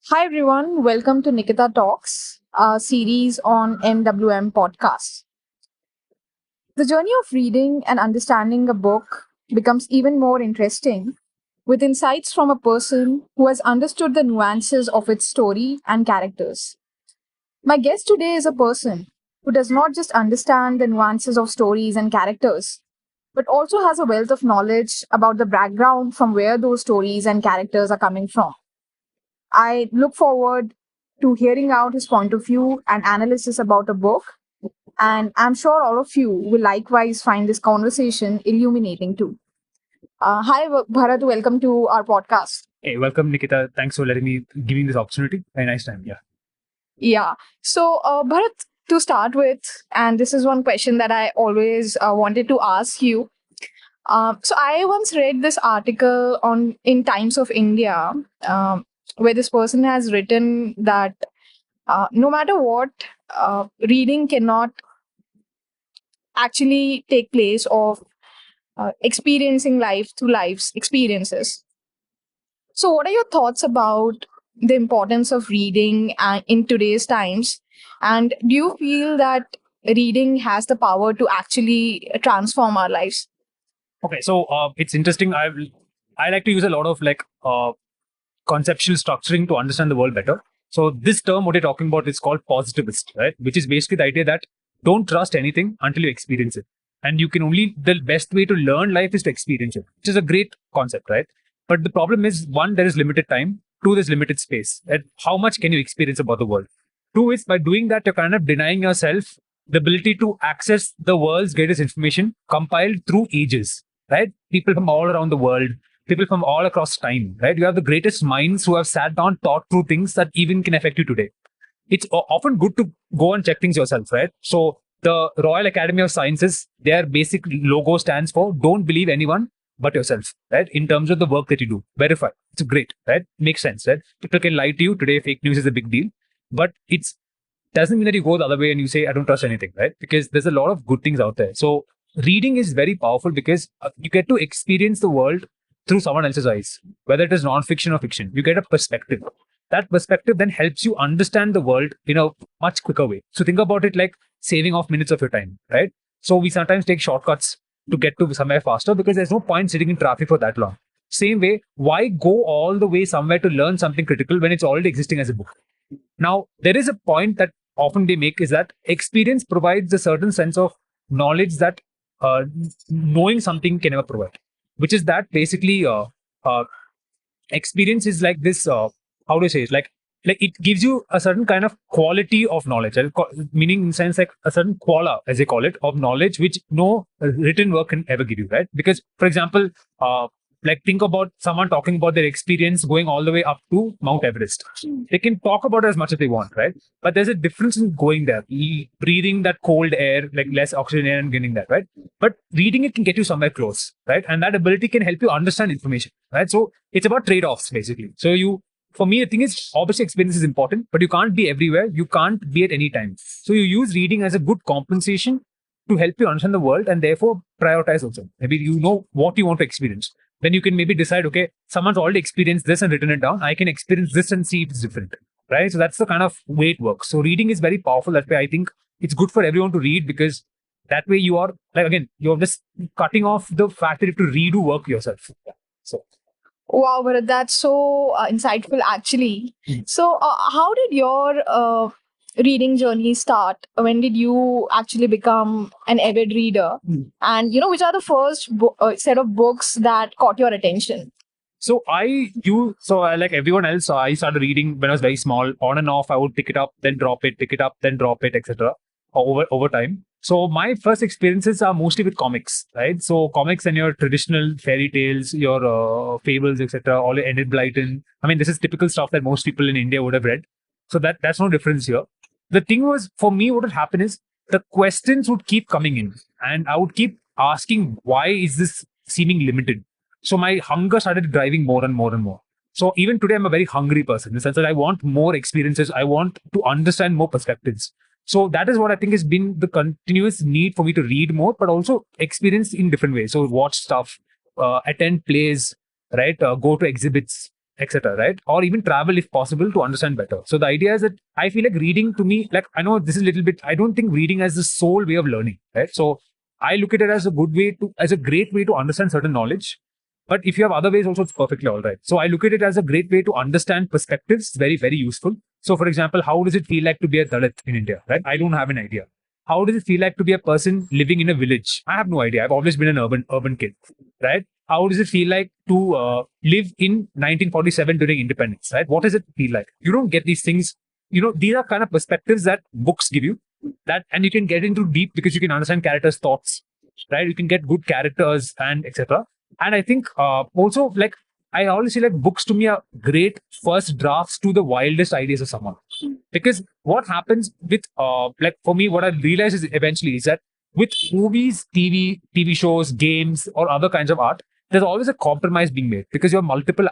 Hi everyone, welcome to Nikita Talks, a series on MWM podcast. The journey of reading and understanding a book becomes even more interesting with insights from a person who has understood the nuances of its story and characters. My guest today is a person who does not just understand the nuances of stories and characters, but also has a wealth of knowledge about the background from where those stories and characters are coming from. I look forward to hearing out his point of view and analysis about a book. And I'm sure all of you will likewise find this conversation illuminating too. Hi, Bharat. Welcome to our podcast. Hey, welcome, Nikita. Thanks for giving this opportunity. Very nice time. Yeah. Yeah. So, Bharat, to start with, and this is one question that I always wanted to ask you. So, I once read this article on in Times of India, where this person has written that no matter what, reading cannot actually take place of experiencing life through life's experiences. So, what are your thoughts about the importance of reading in today's times? And do you feel that reading has the power to actually transform our lives? Okay. So it's interesting. I like to use a lot of conceptual structuring to understand the world better. So this term, what you're talking about, is called positivist, right? Which is basically the idea that don't trust anything until you experience it, and you can only the best way to learn life is to experience it, which is a great concept, right? But the problem is, one, there is limited time. Two, there's limited space. And how much can you experience about the world? Two is, by doing that, you're kind of denying yourself the ability to access the world's greatest information compiled through ages, right? People from all around the world, people from all across time, right? You have the greatest minds who have sat down, thought through things that even can affect you today. It's often good to go and check things yourself, right? So the Royal Academy of Sciences, their basic logo stands for don't believe anyone but yourself, right? In terms of the work that you do, verify. It's great, right? Makes sense, right? People can lie to you today. Fake news is a big deal, but it's doesn't mean that you go the other way and you say I don't trust anything, right? Because there's a lot of good things out there. So reading is very powerful because you get to experience the world through someone else's eyes, whether it is non-fiction or fiction. You get a perspective. That perspective then helps you understand the world in a much quicker way. So think about it like saving off minutes of your time, right? So we sometimes take shortcuts to get to somewhere faster because there's no point sitting in traffic for that long. Same way, why go all the way somewhere to learn something critical when it's already existing as a book? Now, there is a point that often they make is that experience provides a certain sense of knowledge that uh, knowing something can never provide, which is that basically uh, experience is like this. How do I say it? Like it gives you a certain kind of quality of knowledge, meaning in sense like a certain quala, as they call it, of knowledge, which no written work can ever give you, right? Because, for example, like think about someone talking about their experience going all the way up to Mount Everest. They can talk about it as much as they want, right? But there's a difference in going there, breathing that cold air, like less oxygen air, and getting that, right? But reading it can get you somewhere close, right? And that ability can help you understand information, right? So it's about trade-offs basically. So for me, the thing is, obviously experience is important, but you can't be everywhere. You can't be at any time. So you use reading as a good compensation to help you understand the world and therefore prioritize also. Maybe you know what you want to experience. Then you can maybe decide, okay, someone's already experienced this and written it down. I can experience this and see if it's different, right? So that's the kind of way it works. So reading is very powerful. That way, I think it's good for everyone to read because that way you are like, again, you're just cutting off the fact that you have to redo work yourself. Yeah. So Wow, Bharat, that's so insightful, actually. So, how did your reading journey start? When did you actually become an avid reader? And which are the first set of books that caught your attention? like everyone else, I started reading when I was very small, on and off. I would pick it up, then drop it, pick it up, then drop it, etc. Over time. So my first experiences are mostly with comics, right? So comics and your traditional fairy tales, your fables, etc. All Enid Blyton. I mean, this is typical stuff that most people in India would have read. So that's no difference here. The thing was, for me, what would happen is the questions would keep coming in, and I would keep asking, why is this seeming limited? So my hunger started driving more and more and more. So even today, I'm a very hungry person in the sense that I want more experiences. I want to understand more perspectives. So that is what I think has been the continuous need for me to read more, but also experience in different ways. So watch stuff, attend plays, right? Go to exhibits, etc., right? Or even travel if possible to understand better. So the idea is that I feel like reading to me, like I know this is a little bit, I don't think reading as the sole way of learning, right? So I look at it as a good way to, as a great way to understand certain knowledge. But if you have other ways also, it's perfectly all right. So I look at it as a great way to understand perspectives, very, very useful. So for example, how does it feel like to be a Dalit in India, right? I don't have an idea. How does it feel like to be a person living in a village? I have no idea. I've always been an urban kid, right? How does it feel like to live in 1947 during independence, right? What does it feel like? You don't get these things. These are kind of perspectives that books give you, that, and you can get into deep because you can understand characters' thoughts, right? You can get good characters and etc. And I think also, like, I always say like books to me are great first drafts to the wildest ideas of someone. Because what happens with like for me, what I realize is eventually is that with movies, TV shows, games, or other kinds of art, there's always a compromise being made because you have multiple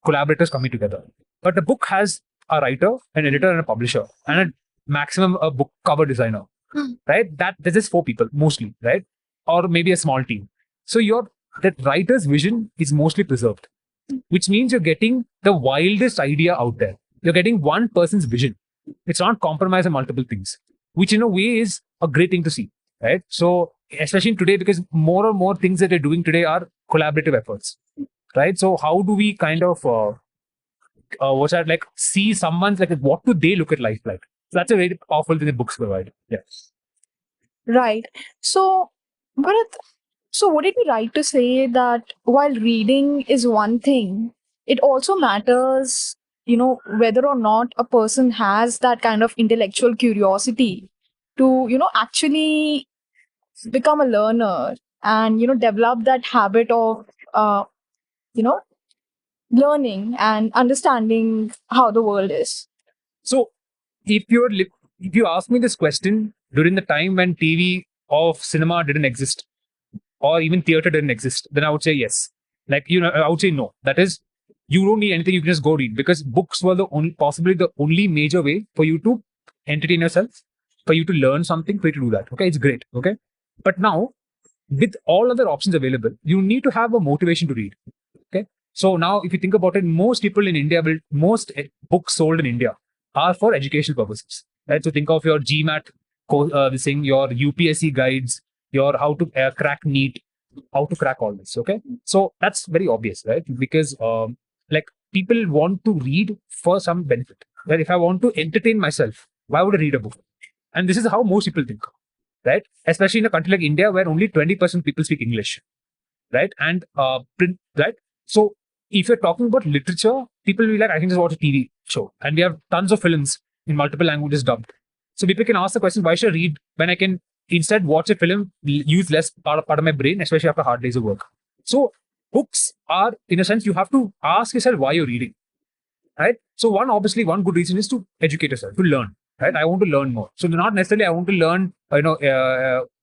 collaborators coming together. But the book has a writer, an editor, and a publisher, and a maximum a book cover designer, right? That there's just four people mostly, right? Or maybe a small team. So that writer's vision is mostly preserved, which means you're getting the wildest idea out there. You're getting one person's vision. It's not compromise on multiple things, which in a way is a great thing to see, right? So especially today, because more and more things that we're doing today are collaborative efforts, right? So how do we kind of what's that, like, see someone's, like, what do they look at life like? So that's a very powerful thing that books provide. Yes. Right. So, Bharat, so would it be right to say that while reading is one thing, it also matters, whether or not a person has that kind of intellectual curiosity to, actually become a learner and, develop that habit of, you know, learning and understanding how the world is. So if you ask me this question during the time when TV of cinema didn't exist, or even theater didn't exist, then I would say yes. Like, I would say no. That is, you don't need anything. You can just go read, because books were possibly the only major way for you to entertain yourself, for you to learn something, for you to do that. Okay, it's great. Okay, but now with all other options available, you need to have a motivation to read. Okay, so now if you think about it, most people in India most books sold in India are for educational purposes. Right, so think of your GMAT, this thing, your UPSC guides, your how to crack NEET, how to crack all this. Okay, so that's very obvious, right? Because like, people want to read for some benefit. Right? If I want to entertain myself, why would I read a book? And this is how most people think, right? Especially in a country like India, where only 20% people speak English, right? And print, right? So if you're talking about literature, people will be like, I can just watch a TV show, and we have tons of films in multiple languages dubbed. So people can ask the question, why should I read when I can instead watch a film, use less part of my brain, especially after hard days of work? So books are, in a sense, you have to ask yourself why you're reading, right? So one good reason is to educate yourself, to learn, right? I want to learn more. So not necessarily I want to learn,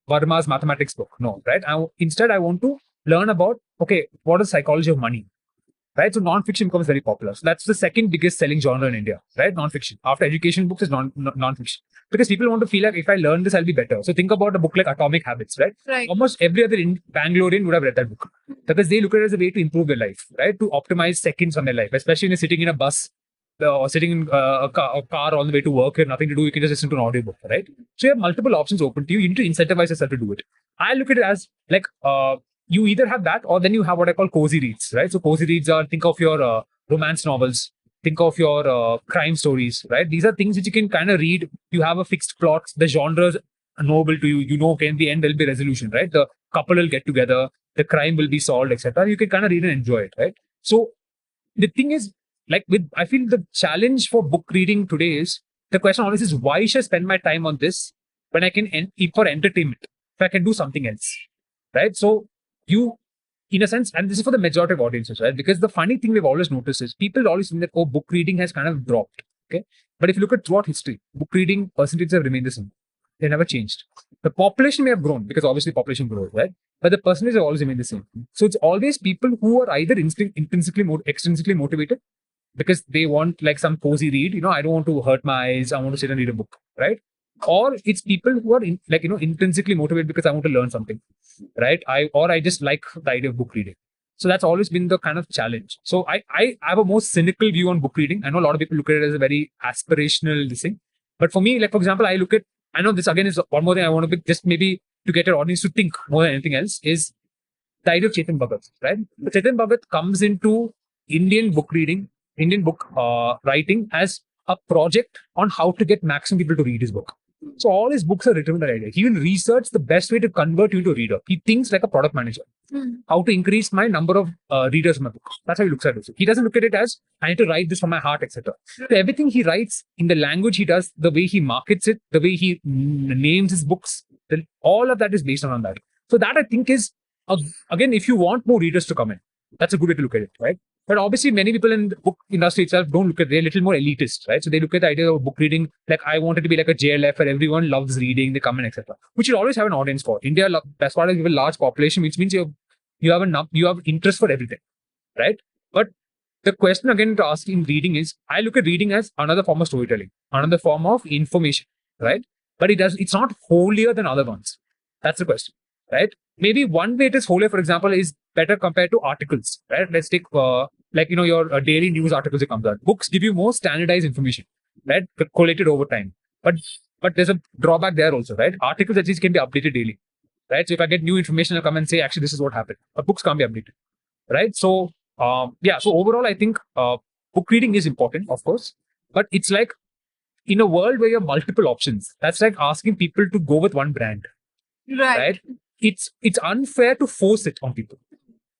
Varma's mathematics book. No, right? Instead, I want to learn about, okay, what is psychology of money? Right, so non-fiction becomes very popular. So that's the second biggest selling genre in India, right? Non-fiction. After education books is non-fiction, because people want to feel like, if I learn this, I'll be better. So think about a book like Atomic Habits, right? Right. Almost every other Bangalorean would have read that book, because they look at it as a way to improve their life, right? To optimize seconds on their life, especially when you're sitting in a bus or sitting in a car on the way to work. You have nothing to do, you can just listen to an audiobook, right? So you have multiple options open to you. You need to incentivize yourself to do it. I look at it as like, you either have that, or then you have what I call cozy reads, right? So cozy reads are, think of your romance novels, think of your crime stories, right? These are things which you can kind of read. You have a fixed plot, the genres are knowable to you. You know, okay, in the end there'll be resolution, right? The couple will get together, the crime will be solved, etc. You can kind of read and enjoy it, right? So the thing is, like, I feel the challenge for book reading today is, the question always is, why should I spend my time on this when I can for entertainment, if I can do something else, right? So you, in a sense, and this is for the majority of audiences, right? Because the funny thing we've always noticed is, people always think that, oh, book reading has kind of dropped. Okay. But if you look at throughout history, book reading percentages have remained the same. They never changed. The population may have grown, because obviously population grows, right? But the percentage have always remained the same. So it's always people who are either extrinsically motivated, because they want like some cozy read, I don't want to hurt my eyes, I want to sit and read a book, right? Or it's people who are intrinsically motivated, because I want to learn something, right? I just like the idea of book reading. So that's always been the kind of challenge. So I have a more cynical view on book reading. I know a lot of people look at it as a very aspirational thing. But for me, like, for example, I know this again is one more thing I want to be, just maybe to get your audience to think more than anything else, is the idea of Chetan Bhagat, right? So Chetan Bhagat comes into Indian book reading, Indian book writing as a project on how to get maximum people to read his book. So all his books are written with that idea. He even researched the best way to convert you into a reader. He thinks like a product manager. How to increase my number of readers in my book. That's how he looks at it. He doesn't look at it as I need to write this from my heart, etc. So everything he writes in the language he does, the way he markets it, the way he names his books, then all of that is based on that. So that I think is again, if you want more readers to come in, that's a good way to look at it, right? But obviously, many people in the book industry itself don't look at it. They're a little more elitist, right? So they look at the idea of book reading like I want it to be like a JLF where everyone loves reading, they come in, etc. Which you always have an audience for. India, as far as you have a large population, which means you have interest for everything, right? But the question again to ask in reading is, I look at reading as another form of storytelling, another form of information, right? But it's not holier than other ones. That's the question, right? Maybe one way it is holier, for example, is better compared to articles, right? Let's take your daily news articles that comes out. Books give you more standardized information, right? Collated over time. But there's a drawback there also, right? Articles at least can be updated daily, right? So if I get new information, I'll come and say, actually, this is what happened. But books can't be updated, right? So so overall, I think book reading is important, of course, but it's like in a world where you have multiple options, that's like asking people to go with one brand, right? It's unfair to force it on people.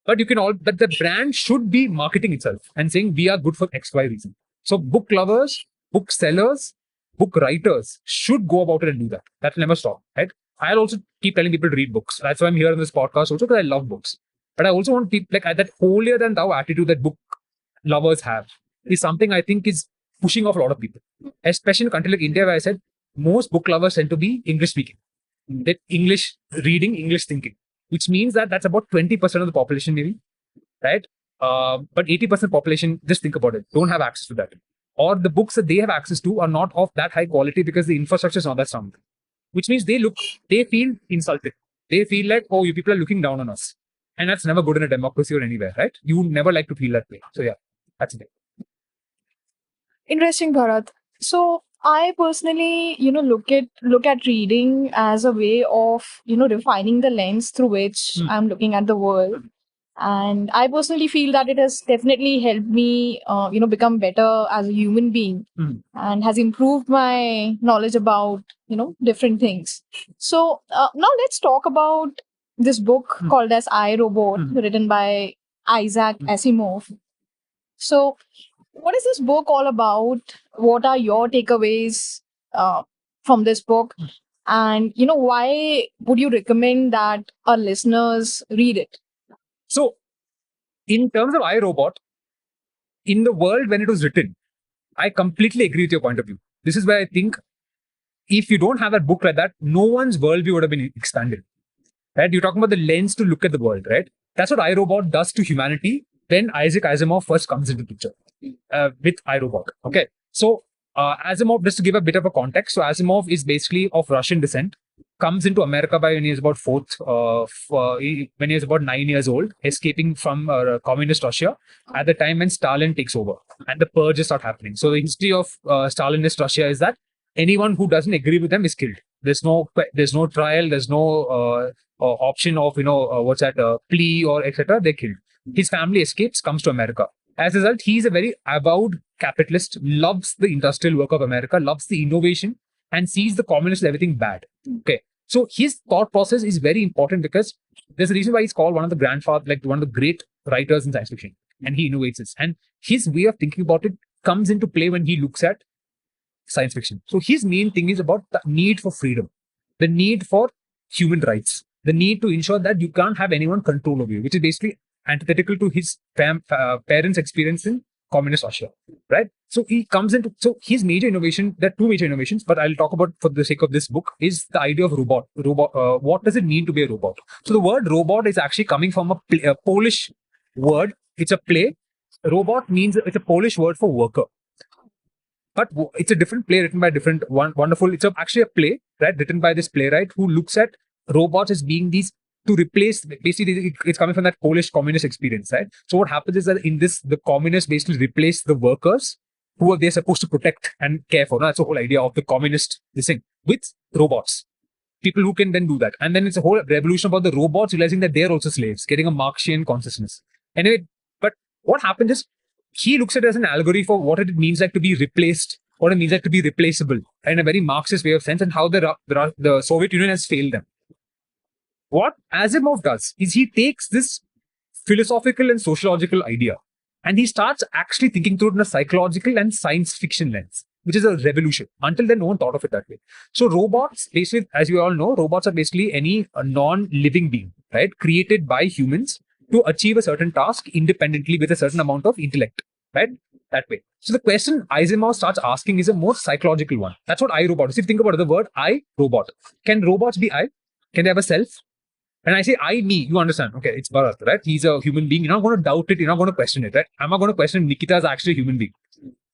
But the brand should be marketing itself and saying we are good for XY reason. So book lovers, book sellers, book writers should go about it and do that. That will never stop, right? I'll also keep telling people to read books. That's why I'm here on this podcast also, because I love books. But I also want people like that holier than thou attitude that book lovers have is something I think is pushing off a lot of people, especially in a country like India, where I said most book lovers tend to be English speaking, that English reading, English thinking, which means that that's about 20% of the population, maybe, right? But 80% population, just think about it, don't have access to that. Or the books that they have access to are not of that high quality because the infrastructure is not that sound. Which means they feel insulted. They feel like, oh, you people are looking down on us. And that's never good in a democracy or anywhere, right? You never like to feel that way. So yeah, that's it. Interesting, Bharath. So I personally, look at reading as a way of, refining the lens through which I'm looking at the world. And I personally feel that it has definitely helped me, become better as a human being and has improved my knowledge about, different things. So now let's talk about this book called as I, Robot, written by Isaac Asimov. So what is this book all about? What are your takeaways from this book? And, why would you recommend that our listeners read it? So, in terms of I, Robot, in the world when it was written, I completely agree with your point of view. This is where I think if you don't have a book like that, no one's worldview would have been expanded. Right? You're talking about the lens to look at the world, right? That's what I, Robot does to humanity when Isaac Asimov first comes into the picture with I, Robot. Okay. So, Asimov, just to give a bit of a context, so Asimov is basically of Russian descent, comes into America by when he is about when he is about 9 years old, escaping from communist Russia at the time when Stalin takes over and the purges start happening. So the history of Stalinist Russia is that anyone who doesn't agree with them is killed. There's no trial. There's no option of plea or etc. They're killed. His family escapes, comes to America. As a result, he's a very avowed capitalist, loves the industrial work of America, loves the innovation, and sees the communists as everything bad. Okay. So his thought process is very important because there's a reason why he's called one of the grandfather, like one of the great writers in science fiction, and he innovates this. And his way of thinking about it comes into play when he looks at science fiction. So his main thing is about the need for freedom, the need for human rights, the need to ensure that you can't have anyone control over you, which is basically antithetical to his parents' experience in communist Russia, right? So he comes into, so his major innovation, there are two major innovations, but I'll talk about for the sake of this book, is the idea of robot. What does it mean to be a robot? So the word robot is actually coming from a Polish word. It's a play. Robot means, it's a Polish word for worker. But it's a different play written by wonderful, actually a play, right, written by this playwright who looks at robots as being these to replace, basically it's coming from that Polish communist experience, right? So what happens is that in this, the communists basically replace the workers who are they supposed to protect and care for. Now, that's the whole idea of the communist this thing with robots. People who can then do that. And then it's a whole revolution about the robots realizing that they're also slaves, getting a Marxian consciousness. Anyway, but what happens is he looks at it as an allegory for what it means like to be replaced, what it means like to be replaceable in a very Marxist way of sense, and how the Soviet Union has failed them. What Asimov does is he takes this philosophical and sociological idea and he starts actually thinking through it in a psychological and science fiction lens, which is a revolution. Until then, no one thought of it that way. So robots, basically, as you all know, robots are basically any non-living being, right? Created by humans to achieve a certain task independently with a certain amount of intellect, right? That way. So the question Asimov starts asking is a more psychological one. That's what iRobot is. If you think about the word I, robot. Can robots be I? Can they have a self? And I say I, me, you understand. Okay, it's Bharath, right? He's a human being. You're not going to doubt it. You're not going to question it, right? I'm not going to question Nikita is actually a human being.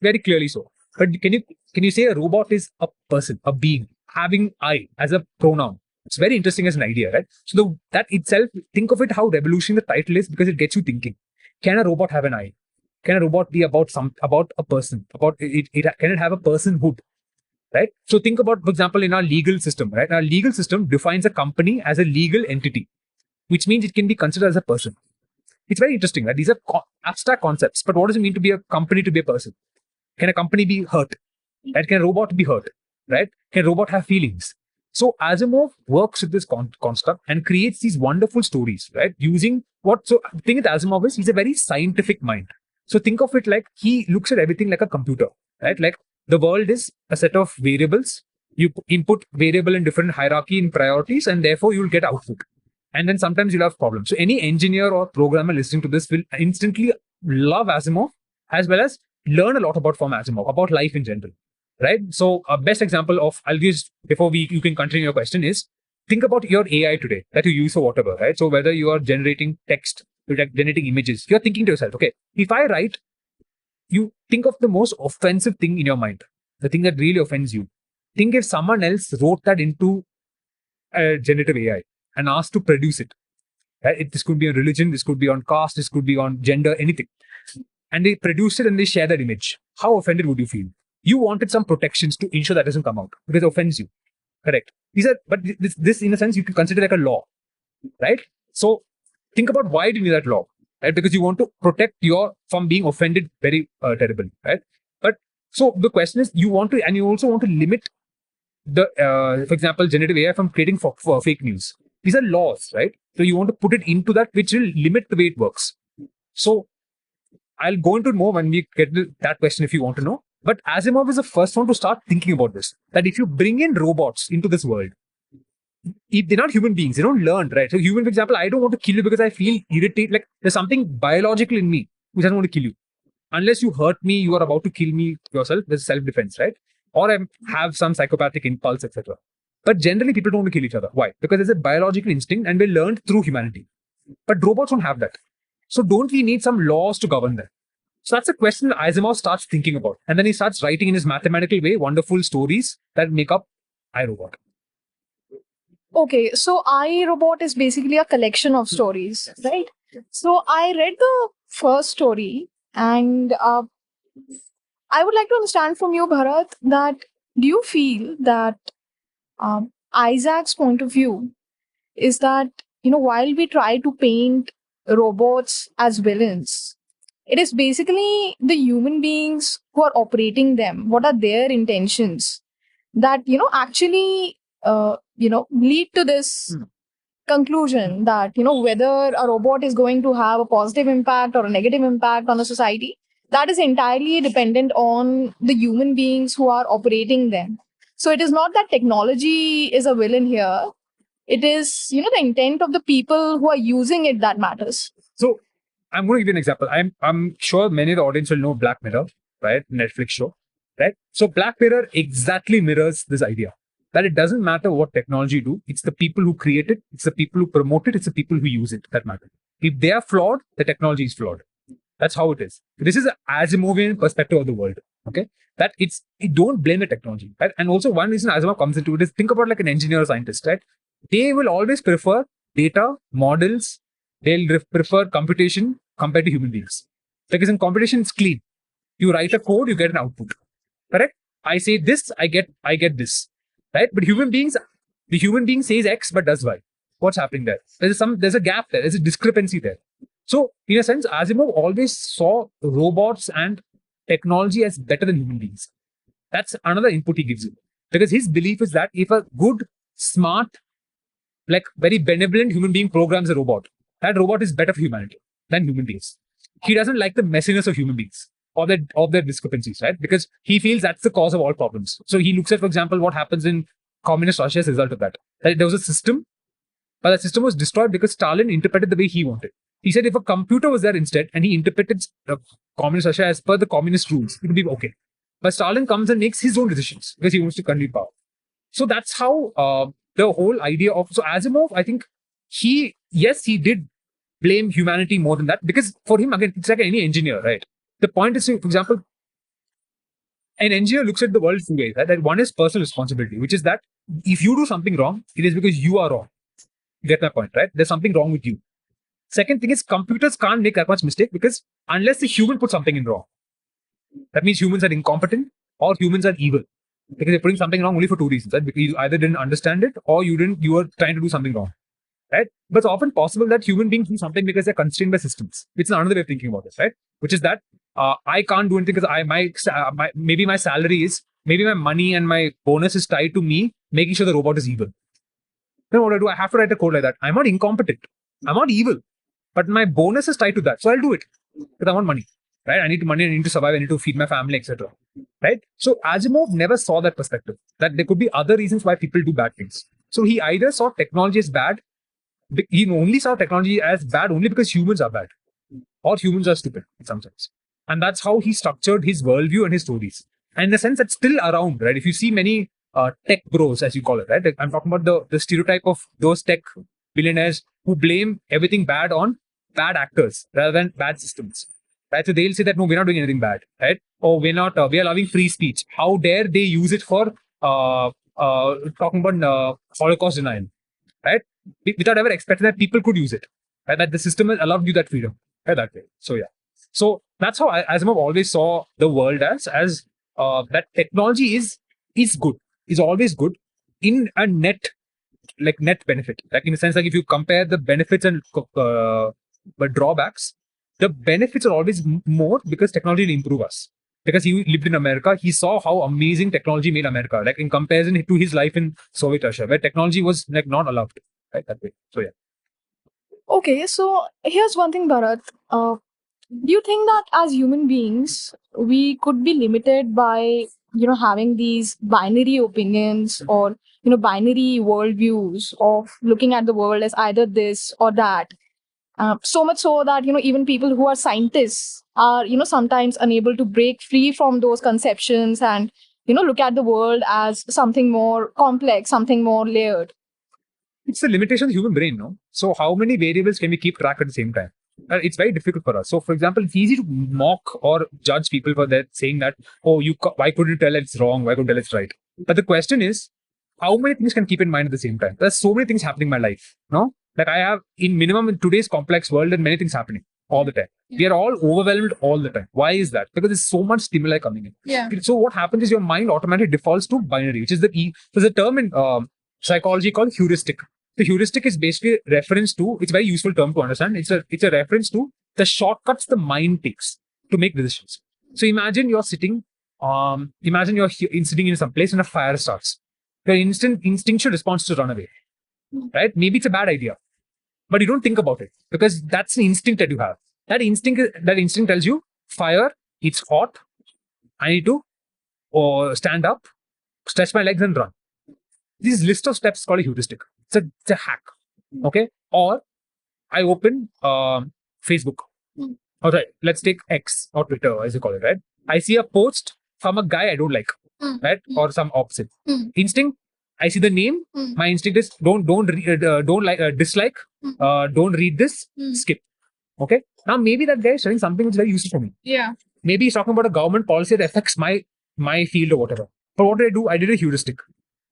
Very clearly so. But can you say a robot is a person, a being, having I as a pronoun? It's very interesting as an idea, right? So that itself, think of it how revolutionary the title is because it gets you thinking. Can a robot have an I? Can a robot be about a person? Can it have a personhood? Right? So think about, for example, in our legal system, right? Our legal system defines a company as a legal entity, which means it can be considered as a person. It's very interesting, right? These are abstract concepts, but what does it mean to be a company, to be a person? Can a company be hurt? Right? Can a robot be hurt? Right? Can a robot have feelings? So Asimov works with this construct and creates these wonderful stories, right? Using so the thing with Asimov is he's a very scientific mind. So think of it like he looks at everything like a computer, right? Like the world is a set of variables. You input variable in different hierarchy in priorities, and therefore you'll get output. And then sometimes you'll have problems. So any engineer or programmer listening to this will instantly love Asimov as well as learn a lot from Asimov, about life in general, right? So a best example of, I'll use, before you can continue your question is, think about your AI today that you use for whatever, right? So whether you are generating text, you're generating images, you're thinking to yourself, okay, if I write, you think of the most offensive thing in your mind, the thing that really offends you. Think if someone else wrote that into a generative AI and asked to produce it. Right? This could be on religion, this could be on caste, this could be on gender, anything. And they produce it and they share that image. How offended would you feel? You wanted some protections to ensure that doesn't come out because it offends you. Correct. But this in a sense you can consider like a law, right? So think about why do you need that law, right? Because you want to protect from being offended very terribly, right? But so the question is, you also want to limit the, for example, generative AI from creating for fake news. These are laws, right? So you want to put it into that which will limit the way it works. So I'll go into it more when we get to that question if you want to know. But Asimov is the first one to start thinking about this. That if you bring in robots into this world, if they're not human beings, they don't learn, right? So human, for example, I don't want to kill you because I feel irritated. Like there's something biological in me which doesn't want to kill you. Unless you hurt me, you are about to kill me yourself. There's self-defense, right? Or I have some psychopathic impulse, etc. But generally, people don't want to kill each other. Why? Because there's a biological instinct and we learned through humanity. But robots don't have that. So don't we need some laws to govern them? So that's a question that Asimov starts thinking about. And then he starts writing in his mathematical way wonderful stories that make up iRobot. Okay, so iRobot is basically a collection of stories, right? So I read the first story and I would like to understand from you, Bharath, that do you feel that Isaac's point of view is that, while we try to paint robots as villains, it is basically the human beings who are operating them. What are their intentions that, actually, lead to this conclusion that, whether a robot is going to have a positive impact or a negative impact on a society, that is entirely dependent on the human beings who are operating them. So it is not that technology is a villain here. It is, the intent of the people who are using it that matters. So I'm going to give you an example. I'm sure many of the audience will know Black Mirror, right? Netflix show, right? So Black Mirror exactly mirrors this idea that it doesn't matter what technology you do. It's the people who create it. It's the people who promote it. It's the people who use it that matter. If they are flawed, the technology is flawed. That's how it is. This is an Asimovian perspective of the world. Okay, that you don't blame the technology, right? And also one reason Asimov comes into it is think about like an engineer or scientist, right? They will always prefer data, models, they'll prefer computation compared to human beings. Because in computation, it's clean. You write a code, you get an output. Correct? I say this, I get this. Right? But the human being says X but does Y. What's happening there? There's a gap there, there's a discrepancy there. So, in a sense, Asimov always saw robots and technology as better than human beings. That's another input he gives you. Because his belief is that if a good, smart, like very benevolent human being programs a robot, that robot is better for humanity than human beings. He doesn't like the messiness of human beings or their discrepancies, right? Because he feels that's the cause of all problems. So he looks at, for example, what happens in communist Russia as a result of that. That there was a system, but the system was destroyed because Stalin interpreted the way he wanted. He said if a computer was there instead and he interpreted communist Russia as per the communist rules, it would be okay. But Stalin comes and makes his own decisions because he wants to continue power. So that's how the whole idea of Asimov, I think he did blame humanity more than that, because for him, again, it's like any engineer, right? The point is, for example, an engineer looks at the world two ways. Right? That one is personal responsibility, which is that if you do something wrong, it is because you are wrong. You get my point, right? There's something wrong with you. Second thing is computers can't make that much mistake because unless the human puts something in wrong, that means humans are incompetent or humans are evil. Because you're putting something wrong only for two reasons, right? Because you either didn't understand it or you were trying to do something wrong, right? But it's often possible that human beings do something because they're constrained by systems. It's another way of thinking about this, right? Which is that I can't do anything because maybe my salary is, maybe my money and my bonus is tied to me making sure the robot is evil. Then what do? I have to write a code like that. I'm not incompetent. I'm not evil. But my bonus is tied to that. So I'll do it because I want money. Right? I need money, I need to survive, I need to feed my family, etc. Right? So Asimov never saw that perspective, that there could be other reasons why people do bad things. So he either saw technology as bad, he only saw technology as bad only because humans are bad, or humans are stupid in some sense. And that's how he structured his worldview and his stories. And in the sense that's still around, right? If you see many tech bros, as you call it, right? Like I'm talking about the stereotype of those tech billionaires who blame everything bad on bad actors rather than bad systems. Right? So they'll say that no, we're not doing anything bad, right? Or we are allowing free speech. How dare they use it for talking about Holocaust denial, right? Without ever expecting that people could use it, right? That the system has allowed you that freedom, right? That way. So yeah, so that's how Asimov always saw the world as that technology is good, is always good in a net benefit, like in the sense like if you compare the benefits and but drawbacks. The benefits are always more because technology will improve us. Because he lived in America, he saw how amazing technology made America, like in comparison to his life in Soviet Russia, where technology was like not allowed, right? That way. So yeah. Okay, so here's one thing, Bharat. Do you think that as human beings, we could be limited by, having these binary opinions or, binary worldviews of looking at the world as either this or that? So much so that, even people who are scientists are, sometimes unable to break free from those conceptions and, look at the world as something more complex, something more layered. It's the limitation of the human brain, no? So how many variables can we keep track at the same time? It's very difficult for us. So, for example, it's easy to mock or judge people for that, saying that, oh, why couldn't you tell it's wrong? Why couldn't you tell it's right? But the question is, how many things can keep in mind at the same time? There's so many things happening in my life, no? Like I have in minimum in today's complex world and many things happening all the time. Yeah. We are all overwhelmed all the time. Why is that? Because there's so much stimuli coming in. Yeah. So what happens is your mind automatically defaults to binary, which is there's a term in psychology called heuristic. The heuristic is basically reference to, it's a very useful term to understand. It's a reference to the shortcuts the mind takes to make decisions. So imagine you're sitting, sitting in some place and a fire starts. Your instinctual response is to run away, right? Maybe it's a bad idea, but you don't think about it because that's an instinct that you have. That instinct tells you fire, it's hot, I need to stand up, stretch my legs and run. This list of steps is called a heuristic. It's a hack, okay? Or I open Facebook. All right, let's take X or Twitter, as you call it, right? I see a post from a guy I don't like, right? Or some opposite. Instinct, I see the name. My instinct is don't dislike. Don't read this. Skip. Okay. Now maybe that guy is sharing something which is very useful for me. Yeah. Maybe he's talking about a government policy that affects my field or whatever. But what did I did a heuristic.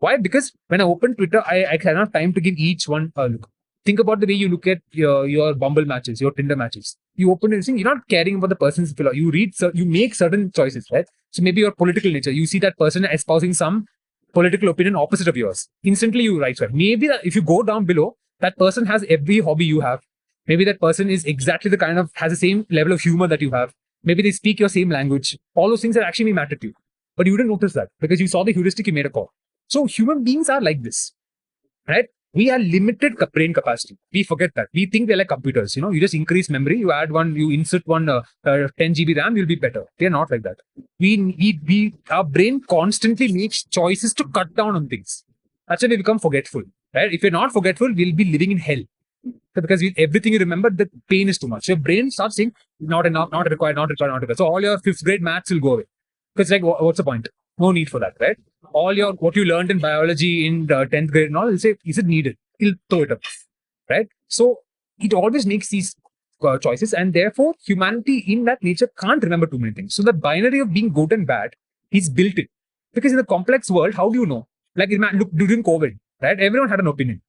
Why? Because when I open Twitter, I can have time to give each one a look. think about the way you look at your Bumble matches, your Tinder matches. You open it, you're not caring about the person's philosophy. You read, you make certain choices, right? So maybe your political nature, you see that person espousing some political opinion opposite of yours. Instantly, you right swipe. Maybe that if you go down below, that person has every hobby you have. Maybe that person is exactly the kind of has the same level of humor that you have. Maybe they speak your same language. All those things that actually matter to you, but you didn't notice that because you saw the heuristic, you made a call. So human beings are like this, right? We are limited brain capacity. We forget that. We think we're like computers. You just increase memory. You add one, you insert one 10 GB RAM, you'll be better. We are not like that. Our brain constantly makes choices to cut down on things. That's why we become forgetful, right? If you're not forgetful, we'll be living in hell. Because everything you remember, the pain is too much. Your brain starts saying, not enough, not required, not required, not required. So all your 5th grade maths will go away. Because like, what's the point? No need for that, right? All what you learned in biology in 10th grade and all, will say, is it needed? He'll throw it up, right? So it always makes these choices, and therefore humanity in that nature can't remember too many things. So the binary of being good and bad is built in. Because in the complex world, how do you know? Like, look, during COVID, right? Everyone had an opinion.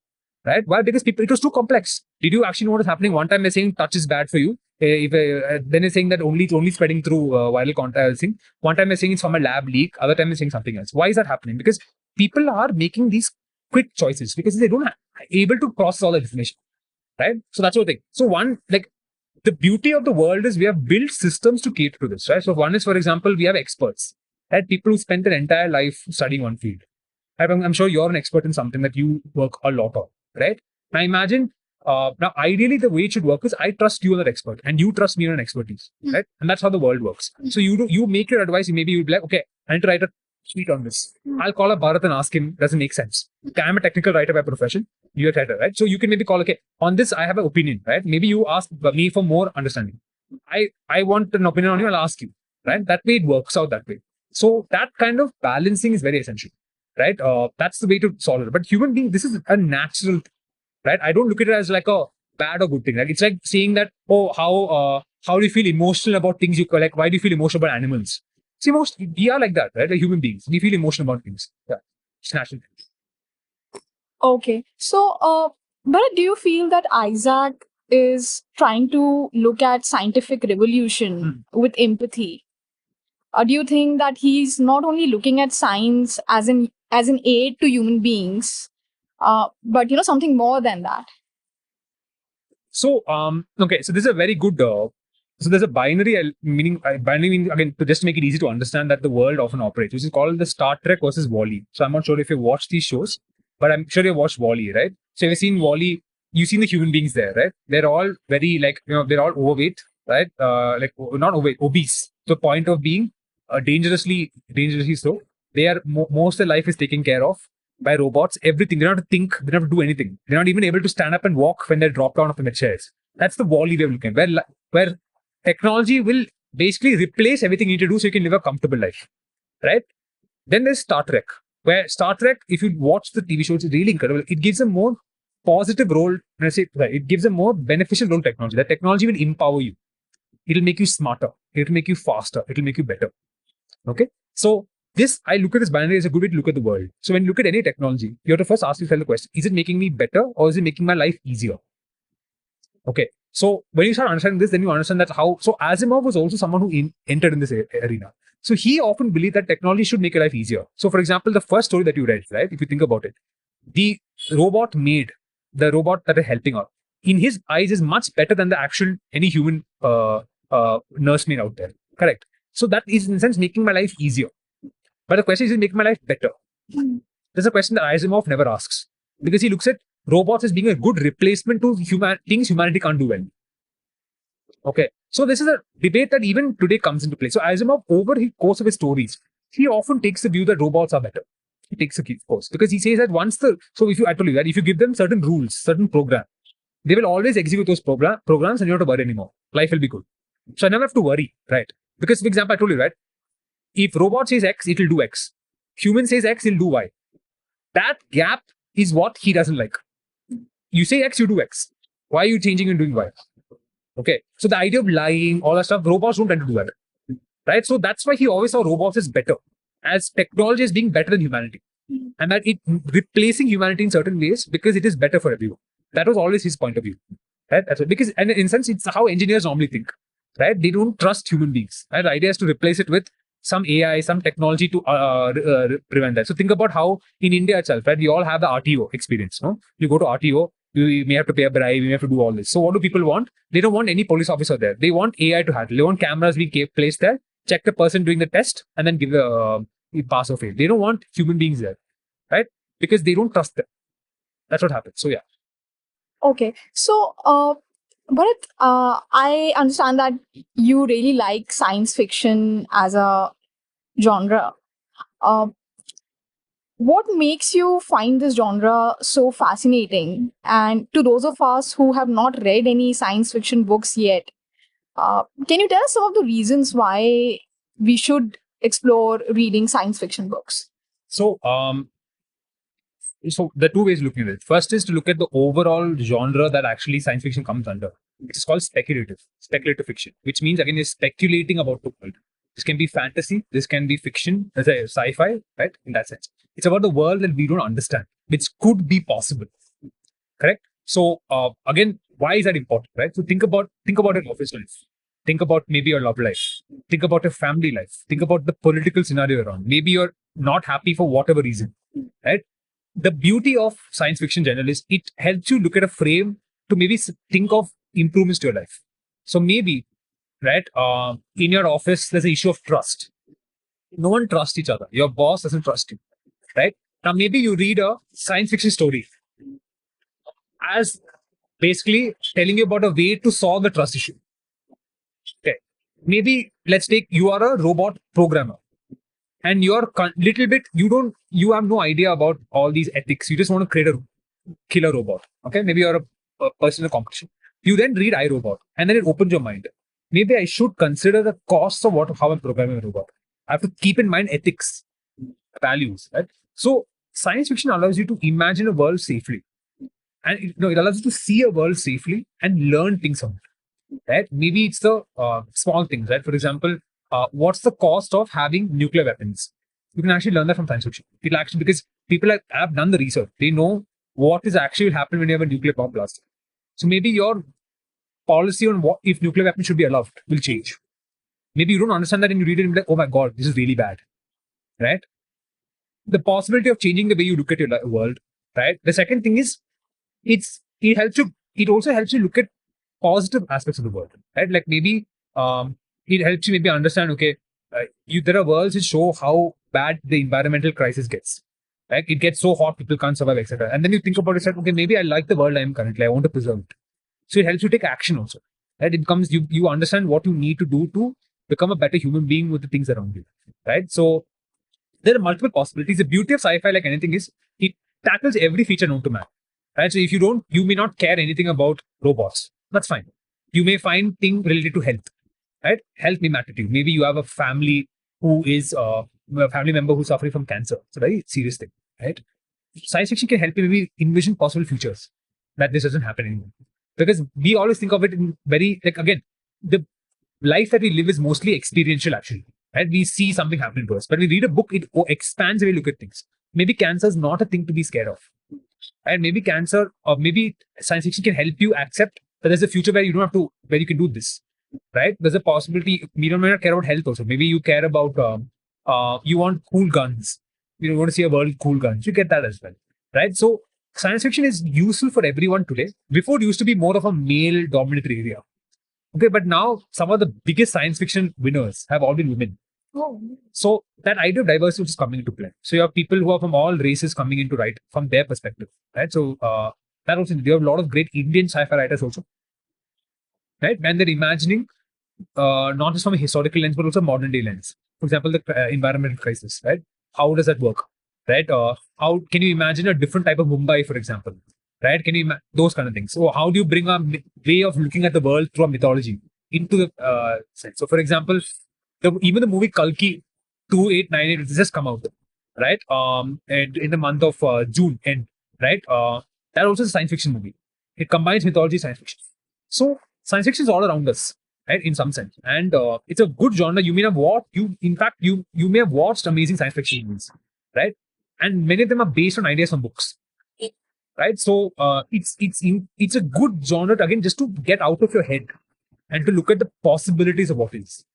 Right? Why? Because it was too complex. Did you actually know what is happening? One time they're saying touch is bad for you. Then they're saying that it's only spreading through viral contact. One time they're saying it's from a lab leak. Other time they're saying something else. Why is that happening? Because people are making these quick choices because they don't able to process all the information. Right? So that's what thing. So the beauty of the world is we have built systems to cater to this. Right? So one is, for example, we have experts. Right? People who spend their entire life studying one field. Right? I'm sure you're an expert in something that you work a lot on. Right? Now imagine, now ideally the way it should work is I trust you as an expert and you trust me on an expertise, right? And that's how the world works. So you make your advice, maybe you'll be like, okay, I need to write a tweet on this. I'll call up Bharath and ask him, does it make sense? Okay, I'm a technical writer by profession, you're a writer, right? So you can maybe call, okay, on this I have an opinion, right? Maybe you ask me for more understanding. I want an opinion on you, I'll ask you, right? That way it works out that way. So that kind of balancing is very essential. Right? That's the way to solve it. But human being, this is a natural thing, right? I don't look at it as like a bad or good thing. Right? It's like saying that, oh, how do you feel emotional about things you collect? Why do you feel emotional about animals? See, we are like that, right? Like human beings. We feel emotional about things. Yeah. It's natural. Okay. So, but do you feel that Isaac is trying to look at scientific revolution with empathy? Or do you think that he's not only looking at science as an aid to human beings, but something more than that? So, okay, so this is a very good. So there's a binary meaning. Binary meaning, again, to just make it easy to understand that the world often operates, which is called the Star Trek versus Wall-E. So I'm not sure if you watched these shows, but I'm sure you watched Wall-E, right? So you've seen Wall-E. You've seen the human beings there, right? They're all very they're all overweight, right? Not overweight, obese. To the point of being dangerously so. They are most of their life is taken care of by robots. Everything, they don't have to think, they don't have to do anything. They're not even able to stand up and walk when they're dropped down from the chairs. That's the Wall-E way of looking at it, where technology will basically replace everything you need to do so you can live a comfortable life, right? Then there's Star Trek, where Star Trek, if you watch the TV show, it's really incredible. It gives a more positive role. When I say it gives a more beneficial role to technology. That technology will empower you. It'll make you smarter. It'll make you faster. It'll make you better. Okay. So I look at this binary as a good way to look at the world. So when you look at any technology, you have to first ask yourself the question, is it making me better or is it making my life easier? Okay. So when you start understanding this, then you understand that so Asimov was also someone who entered in this arena. So he often believed that technology should make your life easier. So for example, the first story that you read, right? If you think about it, the robot that is helping her, in his eyes is much better than any human nursemaid out there. Correct. So that is in a sense making my life easier. But the question is it making my life better? There's a question that Asimov never asks. Because he looks at robots as being a good replacement to things humanity can't do well. Okay. So this is a debate that even today comes into play. So Asimov, over the course of his stories, he often takes the view that robots are better. He takes the course. Because he says that I told you that if you give them certain rules, certain program, they will always execute those programs and you don't have to worry anymore. Life will be good. So I never have to worry, right? Because, for example, I told you, right? If robot says X, it will do X. Human says X, he'll do Y. That gap is what he doesn't like. You say X, you do X. Why are you changing and doing Y? Okay. So the idea of lying, all that stuff, robots don't tend to do that. Right? So that's why he always saw robots as better, as technology as being better than humanity. And that it replacing humanity in certain ways because it is better for everyone. That was always his point of view. Right? That's what, because, and in a sense, it's how engineers normally think. Right? They don't trust human beings. Right? The idea is to replace it with some AI, some technology to prevent that. So think about how in India itself, right? We all have the RTO experience. No, you go to RTO, you may have to pay a bribe, you may have to do all this. So what do people want? They don't want any police officer there. They want AI to handle. They want cameras being placed there, check the person doing the test, and then give the pass or fail. They don't want human beings there, right? Because they don't trust them. That's what happens. So yeah. Okay. So, Bharat, I understand that you really like science fiction as a genre. Uh, what makes you find this genre so fascinating? And to those of us who have not read any science fiction books yet, can you tell us some of the reasons why we should explore reading science fiction books? So so the two ways looking at it. First is to look at the overall genre that actually science fiction comes under. It's called speculative fiction, which means again you're speculating about the world. This can be fantasy, this can be fiction, let's say sci-fi, right? In that sense, it's about the world that we don't understand, which could be possible. Correct. So again, why is that important, right? So think about your office life. Think about maybe your love life. Think about your family life. Think about the political scenario around. Maybe you're not happy for whatever reason, right? The beauty of science fiction generally is it helps you look at a frame to maybe think of improvements to your life. So maybe, right, in your office, there's an issue of trust. No one trusts each other. Your boss doesn't trust you, right? Now, maybe you read a science fiction story as basically telling you about a way to solve the trust issue. Okay. Maybe let's take you are a robot programmer and you're little bit, you have no idea about all these ethics. You just want to create a killer robot. Okay. Maybe you're a person in a competition. You then read iRobot and then it opens your mind. Maybe I should consider the costs of how I'm programming a robot. I have to keep in mind ethics, values, right? So science fiction allows you to imagine a world safely. And it allows you to see a world safely and learn things from it. Right? Maybe it's the small things, right? For example, what's the cost of having nuclear weapons? You can actually learn that from science fiction. It'll actually, because people have done the research, they know what is actually will happen when you have a nuclear bomb blast. So maybe your policy on what if nuclear weapons should be allowed will change. Maybe you don't understand that and you read it and be like, oh my god, this is really bad, right? The possibility of changing the way you look at your world, right? The second thing is it helps you. It also helps you look at positive aspects of the world, right? Like maybe it helps you maybe understand. Okay, there are worlds which show how bad the environmental crisis gets. Right? It gets so hot, people can't survive, etc. And then you think about it, like, okay, maybe I like the world I am currently. I want to preserve it. So it helps you take action also. Right? It becomes you understand what you need to do to become a better human being with the things around you. Right? So there are multiple possibilities. The beauty of sci-fi, like anything, is it tackles every feature known to man. Right? So if you may not care anything about robots. That's fine. You may find things related to health. Right? Health may matter to you. Maybe you have a family who is a family member who's suffering from cancer. It's a very serious thing. Right? Science fiction can help you maybe envision possible futures that this doesn't happen anymore. Because we always think of it in very, like, again, the life that we live is mostly experiential actually. Right? We see something happening to us. But we read a book, it expands the way we look at things. Maybe cancer is not a thing to be scared of. And maybe cancer, or maybe science fiction can help you accept that there's a future where you don't have to, where you can do this. Right? There's a possibility, you don't care about health also. Maybe you care about, you want cool guns. You want to see a world with cool guns. You get that as well. Right? So science fiction is useful for everyone today. Before, it used to be more of a male dominatory area. Okay, but now some of the biggest science fiction winners have all been women. Oh. So that idea of diversity is coming into play. So you have people who are from all races coming into right from their perspective, right? So that also, you have a lot of great Indian sci-fi writers also, right? And they're imagining not just from a historical lens but also modern day lens. For example, the environmental crisis, right? How does that work, right? How can you imagine a different type of Mumbai, for example, right? Can you those kind of things? So how do you bring a way of looking at the world through a mythology into the sense? So, for example, even the movie Kalki 2898 has just come out, right? And in the month of June end, right? That also is a science fiction movie. It combines mythology, science fiction. So science fiction is all around us, right? In some sense, and it's a good genre. You may have watched. You may have watched amazing science fiction movies, right? And many of them are based on ideas from books. right? So it's a good genre again, just to get out of your head and to look at the possibilities of what is,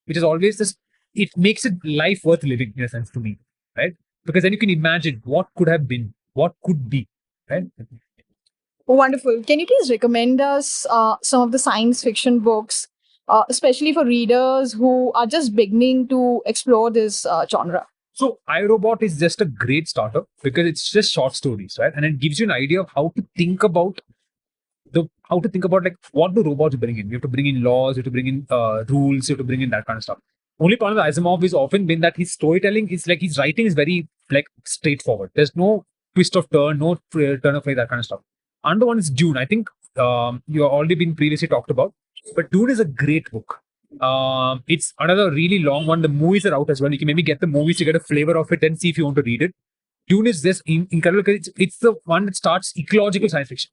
which is always this. It makes it life worth living in a sense to me, right? Because then you can imagine what could have been, what could be, right? Wonderful. Can you please recommend us some of the science fiction books, especially for readers who are just beginning to explore this genre? So iRobot is just a great starter because it's just short stories, right? And it gives you an idea of how to think about like what do robots bring in. You have to bring in laws, you have to bring in rules, you have to bring in that kind of stuff. Only problem with Asimov has often been that his storytelling is like his writing is very like straightforward. There's no twist of turn, no turn of phrase, that kind of stuff. Another one is Dune. I think you have already been previously talked about, but Dune is a great book. It's another really long one. The movies are out as well. You can maybe get the movies to get a flavor of it and see if you want to read it. Dune is just incredible because it's the one that starts ecological science fiction.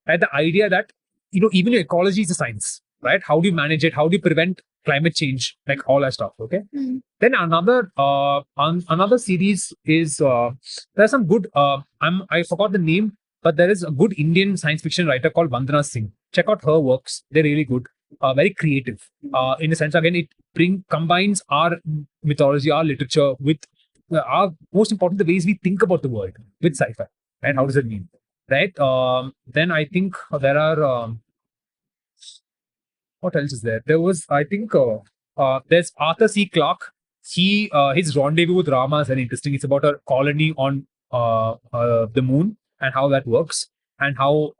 And the idea that, even your ecology is a science, right? How do you manage it? How do you prevent climate change? Like all that stuff. Okay. Then another series is there's some good. I forgot the name, but there is a good Indian science fiction writer called Vandana Singh. Check out her works; they're really good. Very creative. In a sense, again, it combines our mythology, our literature with our most important the ways we think about the world with sci-fi. And how does it mean? Right. Then I think there are what else is there? There was, I think, there's Arthur C. Clarke. His Rendezvous with Rama is very interesting. It's about a colony on the moon and how that works, and how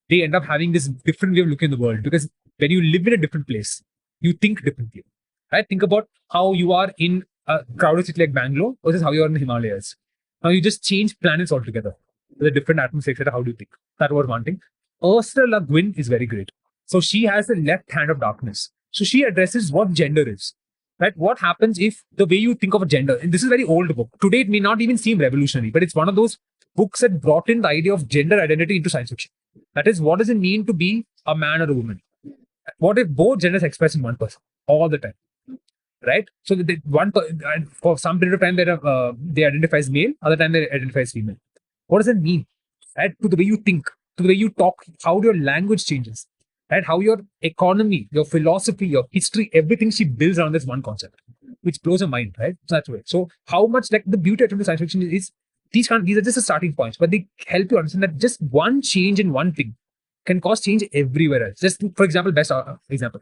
they end up having this different way of looking at the world. Because when you live in a different place, you think differently. Right? Think about how you are in a crowded city like Bangalore versus how you are in the Himalayas. Now you just change planets altogether. The different atmosphere, etc. How do you think? That was one thing. Ursula Le Guin is very great. So she has the left hand of darkness. So she addresses what gender is. Right? What happens if the way you think of a gender, and this is a very old book. Today it may not even seem revolutionary, but it's one of those books that brought in the idea of gender identity into science fiction. That is, what does it mean to be a man or a woman? What if both genders express in one person all the time? Right? So for some period of time they identify as male, other time they identify as female. What does it mean? Right? To the way you think, to the way you talk, how your language changes, right? How your economy, your philosophy, your history, everything she builds around this one concept, which blows your mind, right? So that's way. So how much like the beauty of science fiction is these are just the starting points, but they help you understand that just one change in one thing can cause change everywhere else. Just for example, best example,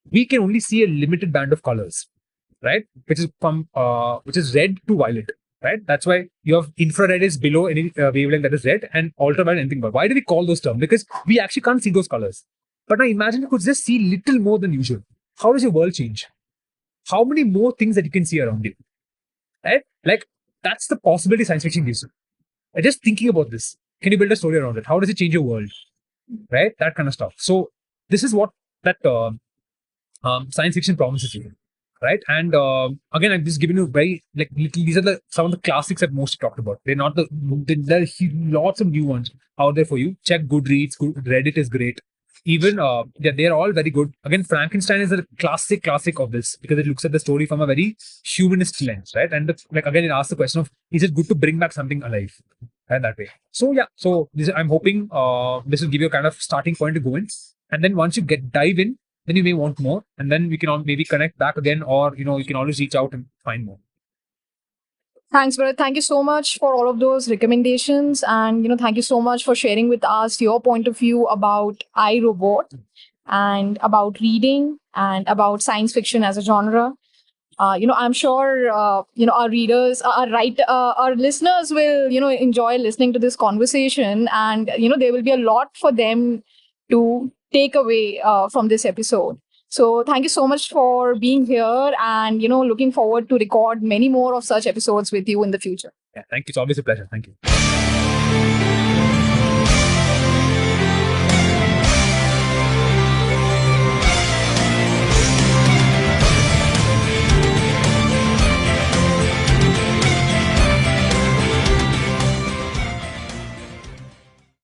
we can only see a limited band of colors, right? Which is red to violet. Right, that's why you have infrared is below any wavelength that is red, and ultraviolet anything but. Why do we call those terms? Because we actually can't see those colors. But now imagine you could just see little more than usual. How does your world change? How many more things that you can see around you? Right? Like that's the possibility science fiction gives you. And just thinking about this, can you build a story around it? How does it change your world? Right? That kind of stuff. So this is what that science fiction promises you. Right, and again, I'm just giving you very like little. These are some of the classics that most talked about. They're not there are lots of new ones out there for you. Check Goodreads. Reddit is great. Even they're all very good. Again, Frankenstein is a classic of this because it looks at the story from a very humanist lens, right? And like again, it asks the question of, is it good to bring back something alive, and that way. So yeah, so I'm hoping this will give you a kind of starting point to go in, and then once you dive in, then you may want more, and then we can all maybe connect back again, or you can always reach out and find more. Thanks, Bharath. Thank you so much for all of those recommendations, and thank you so much for sharing with us your point of view about iRobot and about reading and about science fiction as a genre. I'm sure our readers, our listeners will enjoy listening to this conversation, and there will be a lot for them to take away from this episode. So thank you so much for being here, and looking forward to record many more of such episodes with you in the future. Yeah, thank you. It's always a pleasure. Thank you.